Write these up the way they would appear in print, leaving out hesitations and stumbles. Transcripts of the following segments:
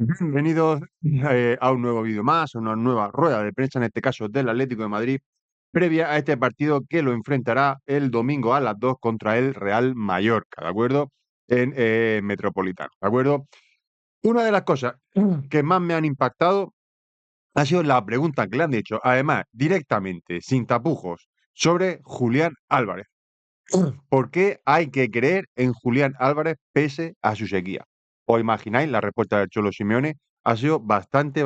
Bienvenidos a un nuevo vídeo más, a una nueva rueda de prensa, en este caso del Atlético de Madrid, previa a este partido que lo enfrentará el domingo a las 2 contra el Real Mallorca, ¿de acuerdo? En Metropolitano, ¿de acuerdo? Una de las cosas que más me han impactado ha sido la pregunta que le han hecho, además, directamente, sin tapujos, sobre Julián Álvarez. ¿Por qué hay que creer en Julián Álvarez pese a su sequía? ¿Os imagináis? La respuesta del Cholo Simeone ha sido bastante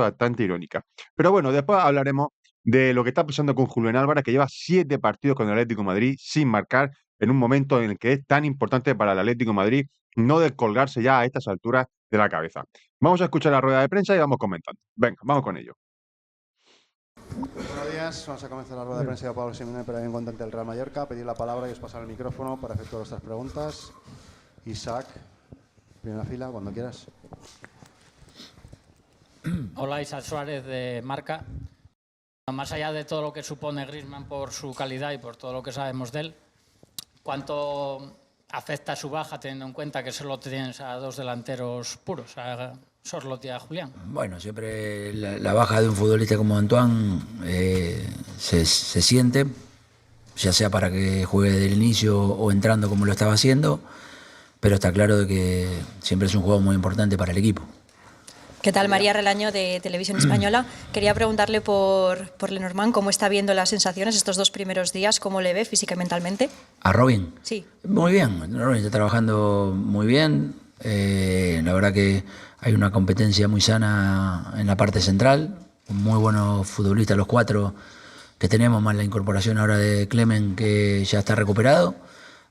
irónica. Pero bueno, después hablaremos de lo que está pasando con Julián Álvarez, que lleva 7 partidos con el Atlético de Madrid sin marcar en un momento en el que es tan importante para el Atlético de Madrid no descolgarse ya a estas alturas de la cabeza. Vamos a escuchar la rueda de prensa y vamos comentando. Venga, vamos con ello. Buenos días, vamos a comenzar la rueda de prensa de Pablo Simeone, pero en contante del Real Mallorca. Pedir la palabra y os pasar el micrófono para efectuar vuestras preguntas. Isaac, primera fila, cuando quieras. Hola, Isaac Suárez de Marca. Más allá de todo lo que supone Griezmann por su calidad y por todo lo que sabemos de él, ¿cuánto afecta su baja teniendo en cuenta que solo tienes a dos delanteros puros, a Sorloth y a Julián? Bueno, siempre la baja de un futbolista como Antoine se siente, ya sea para que juegue del inicio o entrando como lo estaba haciendo, pero está claro de que siempre es un juego muy importante para el equipo. ¿Qué tal? María Relaño, de Televisión Española. Quería preguntarle por Lenormand, ¿cómo está viendo las sensaciones estos 2 primeros días? ¿Cómo le ve física y mentalmente? ¿A Robin? Sí. Muy bien, Robin está trabajando muy bien. La verdad que hay una competencia muy sana en la parte central. Muy buenos futbolistas los 4 que tenemos, más la incorporación ahora de Clemen, que ya está recuperado.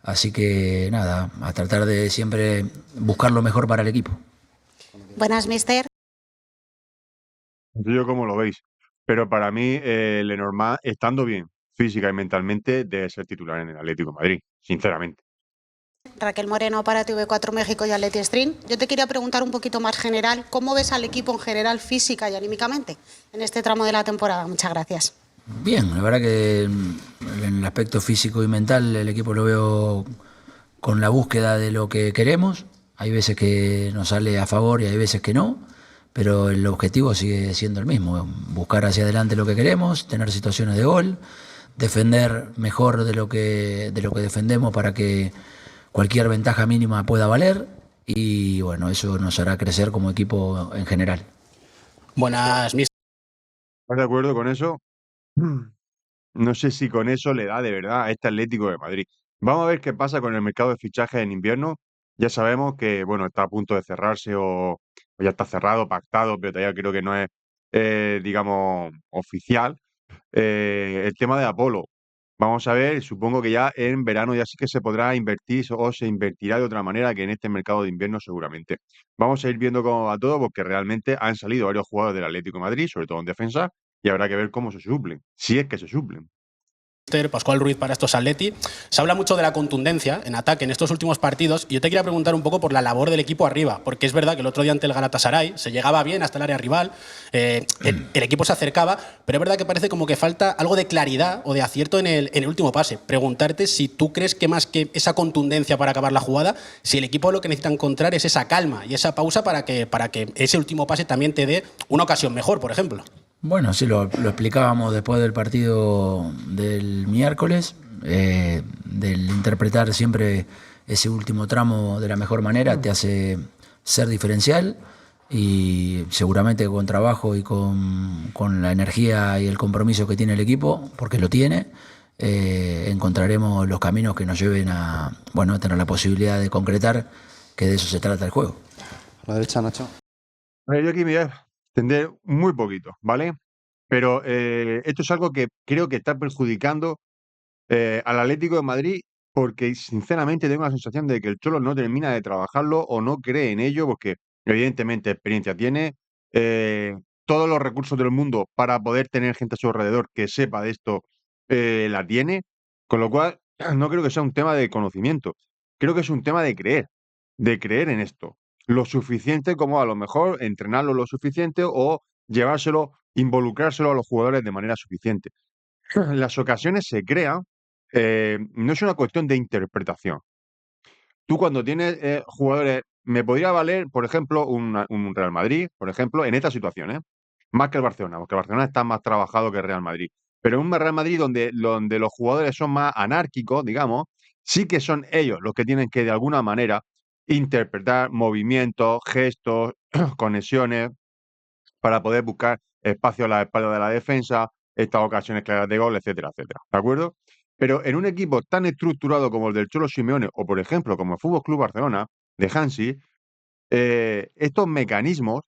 Así que nada, a tratar de siempre buscar lo mejor para el equipo. Buenas, mister. No sé yo cómo lo veis, pero para mí Lenormand, estando bien física y mentalmente, debe ser titular en el Atlético de Madrid, sinceramente. Raquel Moreno para TV4 México y Atleti Stream. Yo te quería preguntar un poquito más general, ¿cómo ves al equipo en general física y anímicamente en este tramo de la temporada? Muchas gracias. Bien, la verdad que en el aspecto físico y mental el equipo lo veo con la búsqueda de lo que queremos. Hay veces que nos sale a favor y hay veces que no, pero el objetivo sigue siendo el mismo: buscar hacia adelante lo que queremos, tener situaciones de gol, defender mejor de lo que defendemos para que cualquier ventaja mínima pueda valer, y bueno, eso nos hará crecer como equipo en general. Buenas, mister. ¿Estás de acuerdo con eso? No sé si con eso le da de verdad a este Atlético de Madrid. Vamos a ver qué pasa con el mercado de fichajes en invierno. Ya sabemos que, bueno, está a punto de cerrarse o ya está cerrado, pactado, pero todavía creo que no es, digamos, oficial. El tema de Apolo. Vamos a ver, supongo que ya en verano ya sí que se podrá invertir o se invertirá de otra manera que en este mercado de invierno seguramente. Vamos a ir viendo cómo va todo porque realmente han salido varios jugadores del Atlético de Madrid, sobre todo en defensa, y habrá que ver cómo se suplen, si es que se suplen. Pascual Ruiz para estos Atleti. Se habla mucho de la contundencia en ataque en estos últimos partidos y yo te quería preguntar un poco por la labor del equipo arriba, porque es verdad que el otro día ante el Galatasaray se llegaba bien hasta el área rival, el equipo se acercaba, pero es verdad que parece como que falta algo de claridad o de acierto en el último pase. Preguntarte si tú crees que más que esa contundencia para acabar la jugada, si el equipo lo que necesita encontrar es esa calma y esa pausa para que ese último pase también te dé una ocasión mejor, por ejemplo. Bueno, sí, lo explicábamos después del partido del miércoles, del interpretar siempre ese último tramo de la mejor manera te hace ser diferencial, y seguramente con trabajo y con la energía y el compromiso que tiene el equipo, porque lo tiene, encontraremos los caminos que nos lleven a, bueno, tener la posibilidad de concretar, que de eso se trata el juego. A la derecha, Nacho. A ver, yo aquí me voy a extender muy poquito, ¿vale? Pero esto es algo que creo que está perjudicando al Atlético de Madrid porque sinceramente tengo la sensación de que el Cholo no termina de trabajarlo o no cree en ello porque evidentemente experiencia tiene, todos los recursos del mundo para poder tener gente a su alrededor que sepa de esto, la tiene, con lo cual no creo que sea un tema de conocimiento, creo que es un tema de creer en esto, lo suficiente como a lo mejor entrenarlo lo suficiente o llevárselo, involucrárselo a los jugadores de manera suficiente. Las ocasiones se crean, no es una cuestión de interpretación. tú cuando tienes jugadores, me podría valer, por ejemplo, un Real Madrid, por ejemplo, en esta situación, más que el Barcelona, porque el Barcelona está más trabajado que el Real Madrid. Pero un Real Madrid donde los jugadores son más anárquicos, digamos, sí que son ellos los que tienen que, de alguna manera, interpretar movimientos, gestos, conexiones, para poder buscar espacio a la espalda de la defensa, estas ocasiones claras de gol, etcétera, etcétera. ¿De acuerdo? Pero en un equipo tan estructurado como el del Cholo Simeone o, por ejemplo, como el Fútbol Club Barcelona, de Hansi, estos mecanismos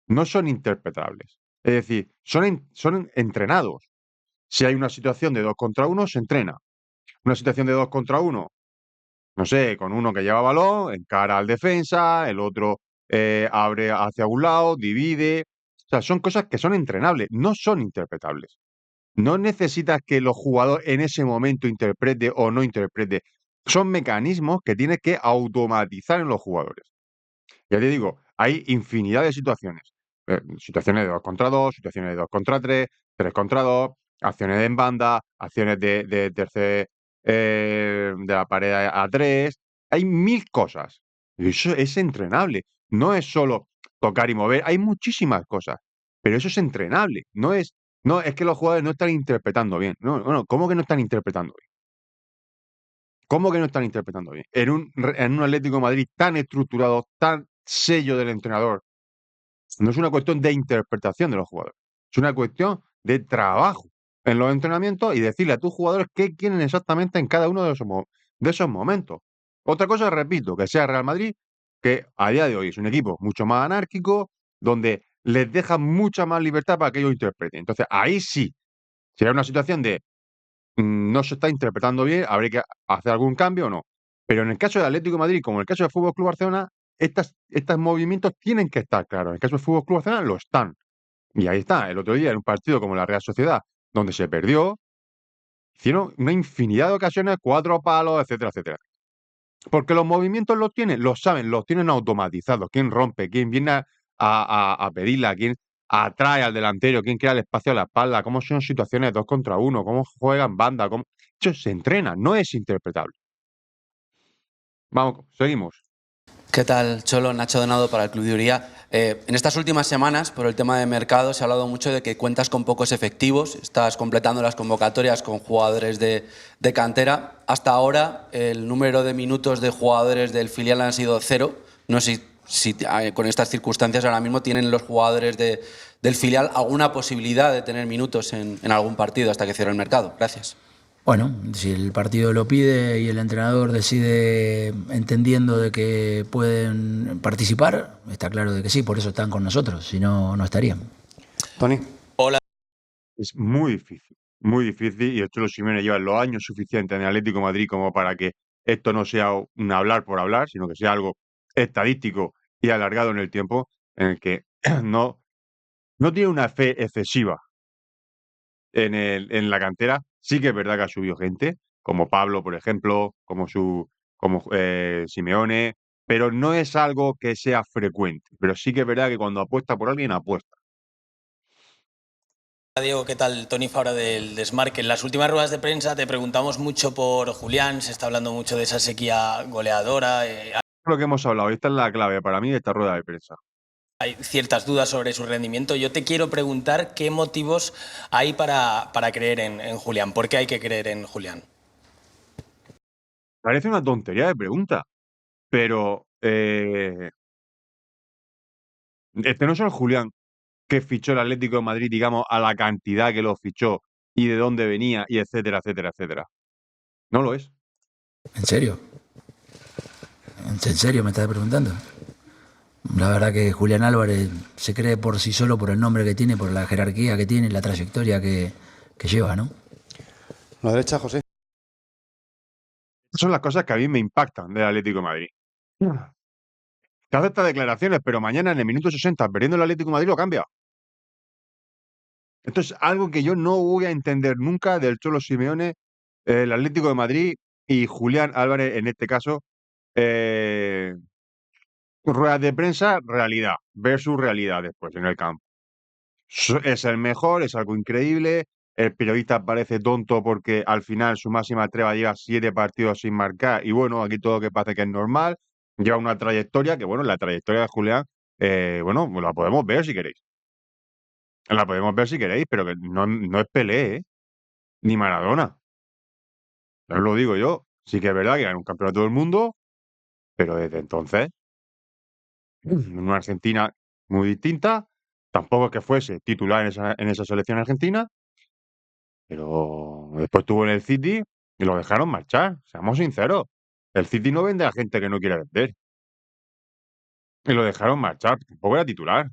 no son interpretables. Es decir, son entrenados. Si hay una situación de 2 contra 1, se entrena. Una situación de 2 contra 1, no sé, con uno que lleva balón, encara al defensa, el otro abre hacia un lado, divide. O sea, son cosas que son entrenables, no son interpretables. No necesitas que los jugadores en ese momento interprete o no interprete. Son mecanismos que tienes que automatizar en los jugadores. Ya te digo, hay infinidad de situaciones. Situaciones de 2 contra 2, situaciones de 2 contra 3, 3 contra 2, acciones en banda, acciones de tercer, de la pared a 3. Hay 1000 cosas. Y eso es entrenable. No es solo tocar y mover, hay muchísimas cosas. Pero eso es entrenable. No, es que los jugadores no están interpretando bien. No, no, ¿cómo que no están interpretando bien? ¿Cómo que no están interpretando bien? En un Atlético de Madrid tan estructurado, tan sello del entrenador, no es una cuestión de interpretación de los jugadores, es una cuestión de trabajo en los entrenamientos y decirle a tus jugadores qué quieren exactamente en cada uno de esos momentos. Otra cosa, repito, que sea Real Madrid, que a día de hoy es un equipo mucho más anárquico, donde les deja mucha más libertad para que ellos interpreten. Entonces, ahí sí, será una situación de no se está interpretando bien, habría que hacer algún cambio o no. Pero en el caso del Atlético de Madrid, como en el caso del Fútbol Club Barcelona, estos movimientos tienen que estar claros. En el caso del Fútbol Club Barcelona lo están. Y ahí está. El otro día, en un partido como la Real Sociedad, donde se perdió, hicieron una infinidad de ocasiones, 4 palos, etcétera, etcétera. Porque los movimientos los tienen, los saben, los tienen automatizados. Quién rompe, quién viene a pedirla, quién atrae al delantero, quién crea el espacio a la espalda, cómo son situaciones 2 contra 1, cómo juegan banda, cómo. Eso se entrena, no es interpretable. Vamos, seguimos. ¿Qué tal, Cholo? Nacho Donado para el Club de Uría. En estas últimas semanas, por el tema de mercado, se ha hablado mucho de que cuentas con pocos efectivos, estás completando las convocatorias con jugadores de cantera. Hasta ahora, el número de minutos de jugadores del filial han sido 0. No sé si con estas circunstancias ahora mismo tienen los jugadores del filial alguna posibilidad de tener minutos en algún partido hasta que cierre el mercado. Gracias. Bueno, si el partido lo pide y el entrenador decide entendiendo de que pueden participar, está claro de que sí, por eso están con nosotros, si no, no estarían. Tony. Es muy difícil, y el Cholo Simeone lleva los años suficientes en el Atlético de Madrid como para que esto no sea un hablar por hablar, sino que sea algo estadístico y alargado en el tiempo, en el que no tiene una fe excesiva en la cantera. Sí que es verdad que ha subido gente, como Pablo, por ejemplo, como Simeone, pero no es algo que sea frecuente. Pero sí que es verdad que cuando apuesta por alguien, apuesta. Diego, ¿qué tal? Tony Fabra del Desmarque. En las últimas ruedas de prensa te preguntamos mucho por Julián, se está hablando mucho de esa sequía goleadora. Lo que hemos hablado, esta es la clave para mí de esta rueda de prensa. Hay ciertas dudas sobre su rendimiento. Yo te quiero preguntar qué motivos hay para creer en Julián. ¿Por qué hay que creer en Julián? Parece una tontería de pregunta, pero este no es el Julián que fichó el Atlético de Madrid, digamos, a la cantidad que lo fichó y de dónde venía y etcétera, etcétera, etcétera. No lo es. ¿En serio? ¿En serio me estás preguntando? La verdad que Julián Álvarez se cree por sí solo, por el nombre que tiene, por la jerarquía que tiene, la trayectoria que lleva, ¿no? La derecha, José. Son las cosas que a mí me impactan del Atlético de Madrid. Te hace estas declaraciones, pero mañana en el minuto 60, perdiendo el Atlético de Madrid, lo cambia. Esto es algo que yo no voy a entender nunca del Cholo Simeone, el Atlético de Madrid y Julián Álvarez, en este caso. Ruedas de prensa, realidad, versus realidad después en el campo. Es el mejor, es algo increíble, el periodista parece tonto porque al final su máxima treva lleva 7 partidos sin marcar y bueno, aquí todo que parece que es normal, lleva una trayectoria que bueno, la trayectoria de Julián, bueno, la podemos ver si queréis. La podemos ver si queréis, pero que no es Pelé, ni Maradona. Ya os lo digo yo. Sí que es verdad que ganó un campeonato del mundo, pero desde entonces, en una Argentina muy distinta, tampoco es que fuese titular en esa selección argentina, pero después estuvo en el City y lo dejaron marchar, seamos sinceros. El City no vende a gente que no quiere vender. Y lo dejaron marchar, tampoco era titular.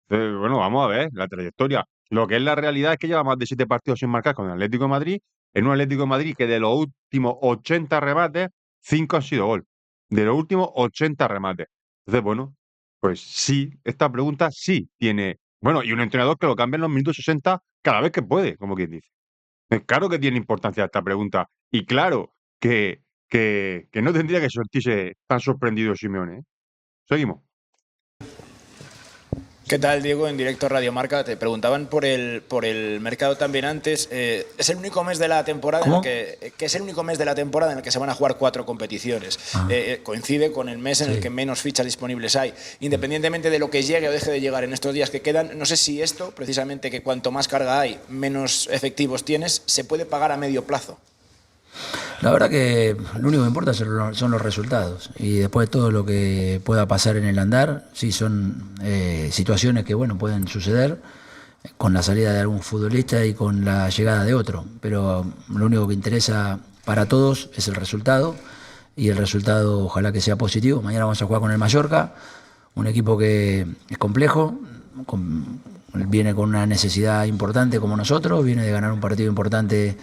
Entonces, bueno, vamos a ver la trayectoria. Lo que es la realidad es que lleva más de 7 partidos sin marcar con el Atlético de Madrid, en un Atlético de Madrid que de los últimos 80 remates, 5 han sido gol. De los últimos 80 remates. Entonces, bueno, pues sí, esta pregunta sí tiene. Bueno, y un entrenador que lo cambia en los minutos 60 cada vez que puede, como quien dice. Claro que tiene importancia esta pregunta. Y claro que no tendría que sentirse tan sorprendido Simeone, ¿eh? Seguimos. ¿Qué tal, Diego? En directo Radio Marca. Te preguntaban por el mercado también antes. Es el único mes de la temporada en el que es el único mes de la temporada en el que se van a jugar 4 competiciones. Coincide con el mes en el que menos fichas disponibles hay. Independientemente de lo que llegue o deje de llegar en estos días que quedan, no sé si esto, precisamente que cuanto más carga hay, menos efectivos tienes, se puede pagar a medio plazo. La verdad que lo único que importa son los resultados y después todo lo que pueda pasar en el andar, sí son situaciones que bueno pueden suceder con la salida de algún futbolista y con la llegada de otro, pero lo único que interesa para todos es el resultado y el resultado ojalá que sea positivo. Mañana vamos a jugar con el Mallorca, un equipo que es complejo, viene con una necesidad importante como nosotros, viene de ganar un partido importante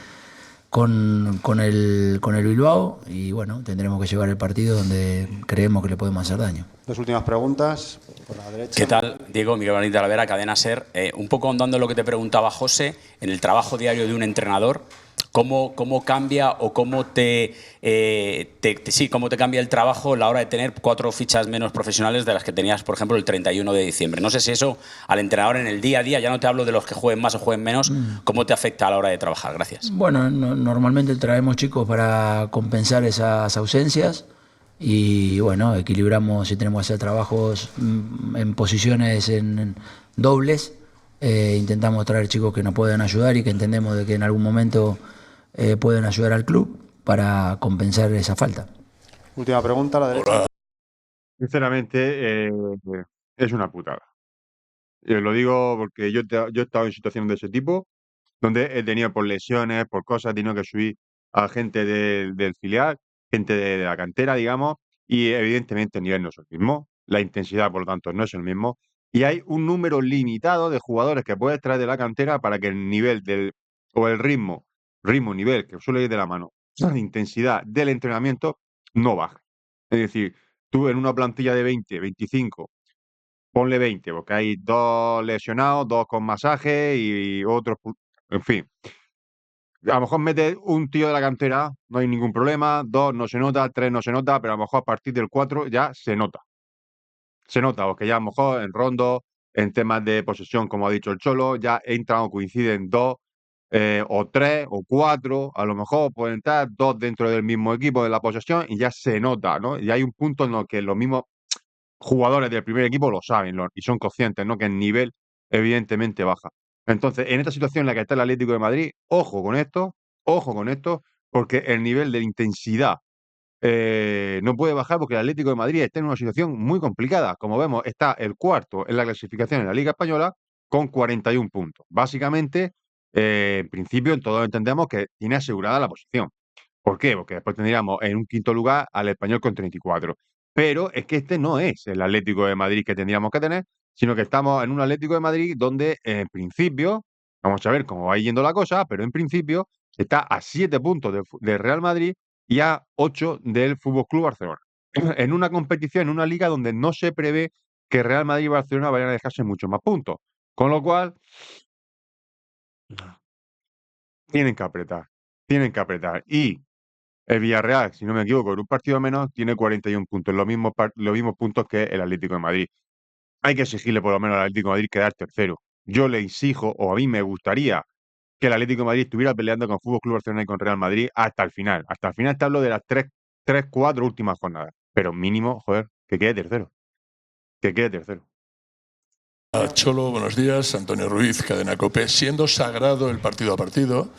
con el Bilbao y bueno, tendremos que llevar el partido donde creemos que le podemos hacer daño. 2 últimas preguntas, por la derecha. ¿Qué tal, Diego? Miguel Benítez Talavera, Cadena SER. Un poco ahondando en lo que te preguntaba José, en el trabajo diario de un entrenador, ¿cómo cambia o cómo cómo te cambia el trabajo a la hora de tener 4 fichas menos profesionales de las que tenías, por ejemplo, el 31 de diciembre? No sé si eso al entrenador en el día a día, ya no te hablo de los que jueguen más o jueguen menos, ¿cómo te afecta a la hora de trabajar? Gracias. Bueno, normalmente traemos chicos para compensar esas ausencias y bueno, equilibramos si tenemos que hacer trabajos en posiciones en dobles, intentamos traer chicos que nos puedan ayudar y que entendemos de que en algún momento pueden ayudar al club para compensar esa falta. Última pregunta, la derecha. Sinceramente, es una putada. Y os lo digo porque yo he estado en situaciones de ese tipo, donde he tenido por lesiones, por cosas, he tenido que subir a gente del filial, gente de la cantera, digamos, y evidentemente el nivel no es el mismo, la intensidad, por lo tanto, no es el mismo, y hay un número limitado de jugadores que puedes traer de la cantera para que el nivel o el nivel, que suele ir de la mano, la intensidad del entrenamiento no baje. Es decir, tú en una plantilla de 20, 25, ponle 20, porque hay 2 lesionados, 2 con masaje y otros, en fin. A lo mejor mete un tío de la cantera, no hay ningún problema, 2 no se nota, 3 no se nota, pero a lo mejor a partir del 4 ya se nota. Se nota, porque ya a lo mejor en rondo, en temas de posesión, como ha dicho el Cholo, ya entran o coinciden 2 o 3 o 4, a lo mejor pueden estar 2 dentro del mismo equipo de la posesión y ya se nota, ¿no? Y hay un punto en el que los mismos jugadores del primer equipo lo saben y son conscientes, ¿no? Que el nivel evidentemente baja. Entonces, en esta situación en la que está el Atlético de Madrid, ojo con esto, porque el nivel de intensidad no puede bajar porque el Atlético de Madrid está en una situación muy complicada. Como vemos, está el cuarto en la clasificación en la Liga Española con 41 puntos. Básicamente, en principio, todos entendemos que tiene asegurada la posición. ¿Por qué? Porque después tendríamos en un quinto lugar al Español con 34. Pero es que este no es el Atlético de Madrid que tendríamos que tener, sino que estamos en un Atlético de Madrid donde, en principio, vamos a ver cómo va yendo la cosa, pero en principio está a 7 puntos del Real Madrid y a 8 del Fútbol Club Barcelona. En una competición, en una liga donde no se prevé que Real Madrid y Barcelona vayan a dejarse muchos más puntos. Con lo cual, tienen que apretar. Tienen que apretar. Y el Villarreal, si no me equivoco, en un partido menos, tiene 41 puntos, los mismos puntos que el Atlético de Madrid. Hay que exigirle por lo menos al Atlético de Madrid quedar tercero. yo le exijo, o a mí me gustaría, que el Atlético de Madrid estuviera peleando con Fútbol Club Barcelona y con Real Madrid hasta el final. Hasta el final te hablo de las 4 últimas jornadas. Pero mínimo, joder, que quede tercero. Que quede tercero. Cholo, buenos días. Antonio Ruiz, Cadena COPE. Siendo sagrado el partido a partido,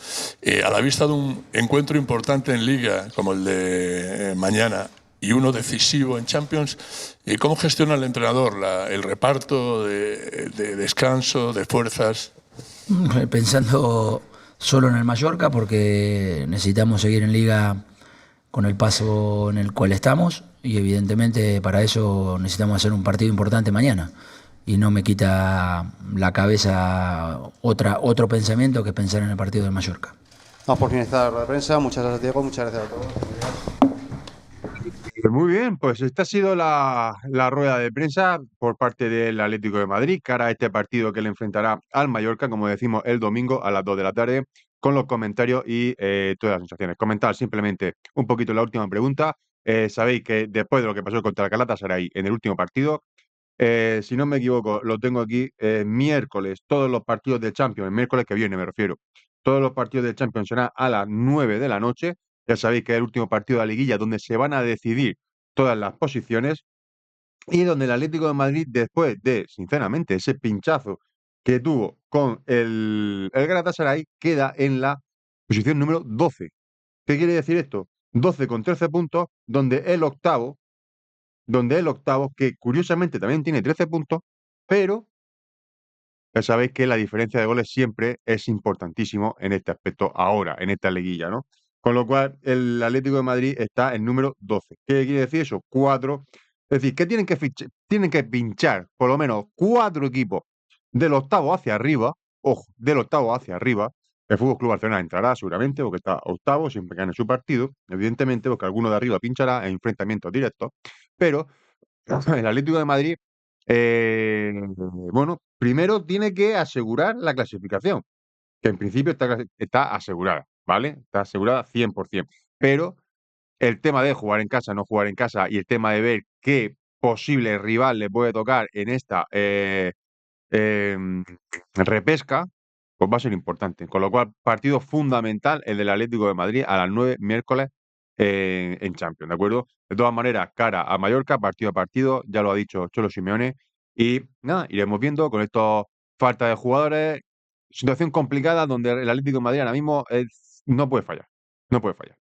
a la vista de un encuentro importante en Liga como el de mañana y uno decisivo en Champions, ¿cómo gestiona el entrenador el reparto de descanso, de fuerzas? Pensando solo en el Mallorca, porque necesitamos seguir en Liga con el paso en el cual estamos, y evidentemente para eso necesitamos hacer un partido importante mañana. Y no me quita la cabeza otro pensamiento que pensar en el partido de Mallorca. Vamos por finalizar la prensa. Muchas gracias, Diego. Muchas gracias a todos. Muy bien, pues esta ha sido la rueda de prensa por parte del Atlético de Madrid, cara a este partido que le enfrentará al Mallorca, como decimos, el domingo a las 2 de la tarde, con los comentarios y todas las sensaciones. Comentar simplemente un poquito la última pregunta. Sabéis que después de lo que pasó contra el Galatasaray en el último partido, si no me equivoco, lo tengo aquí, miércoles, todos los partidos de Champions, el miércoles que viene me refiero, todos los partidos de Champions serán a las 9 de la noche. Ya sabéis que es el último partido de la liguilla donde se van a decidir todas las posiciones y donde el Atlético de Madrid, después de, sinceramente, ese pinchazo que tuvo con el Galatasaray, queda en la posición número 12. ¿Qué quiere decir esto? 12 con 13 puntos, donde el octavo, que curiosamente también tiene 13 puntos, pero ya sabéis que la diferencia de goles siempre es importantísimo en este aspecto ahora, en esta liguilla, ¿no? Con lo cual, el Atlético de Madrid está en número 12. ¿Qué quiere decir eso? 4. Es decir, que tienen que pinchar por lo menos 4 equipos del octavo hacia arriba. Ojo, del octavo hacia arriba. El Fútbol Club Barcelona entrará seguramente porque está octavo, siempre gane su partido. Evidentemente, porque alguno de arriba pinchará en enfrentamientos directos. Pero el Atlético de Madrid, bueno, primero tiene que asegurar la clasificación, que en principio está asegurada, ¿vale? Está asegurada 100%. Pero el tema de jugar en casa, no jugar en casa, y el tema de ver qué posible rival le puede tocar en esta repesca, pues va a ser importante. Con lo cual, partido fundamental el del Atlético de Madrid a las 9 miércoles en Champions, ¿de acuerdo? De todas maneras, cara a Mallorca, partido a partido, ya lo ha dicho Cholo Simeone, y nada, iremos viendo con esto falta de jugadores, situación complicada donde el Atlético de Madrid ahora mismo no puede fallar, no puede fallar.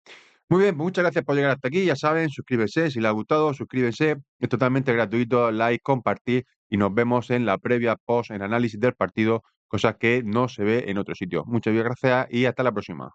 Muy bien, pues muchas gracias por llegar hasta aquí, ya saben, suscríbete si les ha gustado, suscríbense, es totalmente gratuito, like, compartir, y nos vemos en la previa, post, en análisis del partido, cosas que no se ve en otro sitio. Muchas gracias y hasta la próxima.